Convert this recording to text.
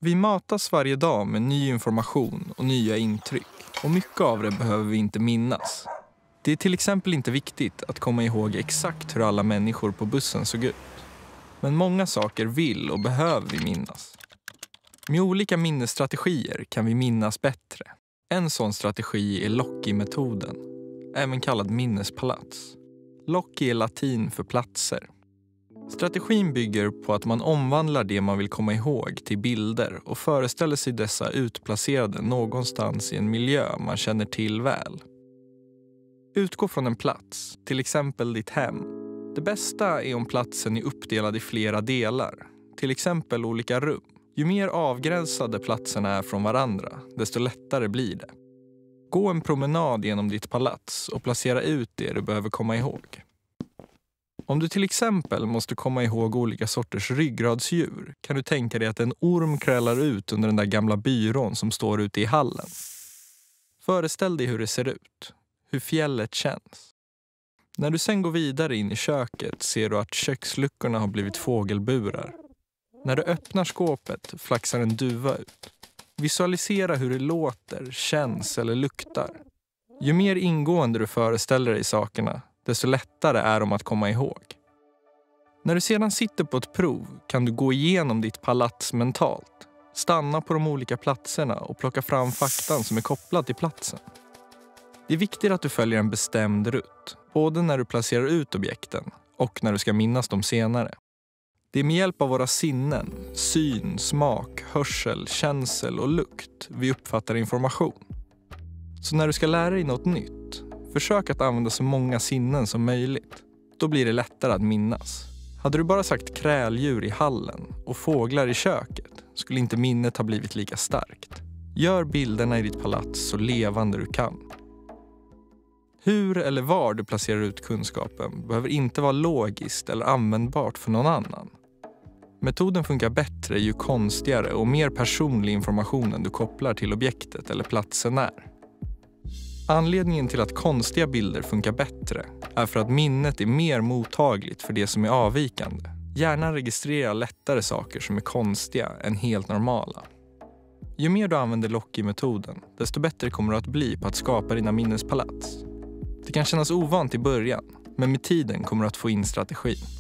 Vi matas varje dag med ny information och nya intryck. Och mycket av det behöver vi inte minnas. Det är till exempel inte viktigt att komma ihåg exakt hur alla människor på bussen såg ut. Men många saker vill och behöver vi minnas. Med olika minnesstrategier kan vi minnas bättre. En sån strategi är Loci-metoden, även kallad minnespalats. Loci är latin för platser. Strategin bygger på att man omvandlar det man vill komma ihåg till bilder och föreställer sig dessa utplacerade någonstans i en miljö man känner till väl. Utgå från en plats, till exempel ditt hem. Det bästa är om platsen är uppdelad i flera delar, till exempel olika rum. Ju mer avgränsade platserna är från varandra, desto lättare blir det. Gå en promenad genom ditt palats och placera ut det du behöver komma ihåg. Om du till exempel måste komma ihåg olika sorters ryggradsdjur kan du tänka dig att en orm krälar ut under den där gamla byrån som står ute i hallen. Föreställ dig hur det ser ut, hur fjället känns. När du sen går vidare in i köket ser du att köksluckorna har blivit fågelburar. När du öppnar skåpet flaxar en duva ut. Visualisera hur det låter, känns eller luktar. Ju mer ingående du föreställer dig sakerna, desto lättare är de att komma ihåg. När du sedan sitter på ett prov kan du gå igenom ditt palats mentalt. Stanna på de olika platserna och plocka fram faktan som är kopplad till platsen. Det är viktigt att du följer en bestämd rutt, både när du placerar ut objekten och när du ska minnas dem senare. Det är med hjälp av våra sinnen, syn, smak, hörsel, känsel och lukt vi uppfattar information. Så när du ska lära dig något nytt, försök att använda så många sinnen som möjligt. Då blir det lättare att minnas. Hade du bara sagt kräldjur i hallen och fåglar i köket skulle inte minnet ha blivit lika starkt. Gör bilderna i ditt palats så levande du kan. Hur eller var du placerar ut kunskapen behöver inte vara logiskt eller användbart för någon annan. Metoden funkar bättre ju konstigare och mer personlig informationen du kopplar till objektet eller platsen är. Anledningen till att konstiga bilder funkar bättre är för att minnet är mer mottagligt för det som är avvikande. Hjärnan registrerar lättare saker som är konstiga än helt normala. Ju mer du använder Loci-metoden, desto bättre kommer du att bli på att skapa dina minnespalats. Det kan kännas ovant i början, men med tiden kommer du att få in strategin.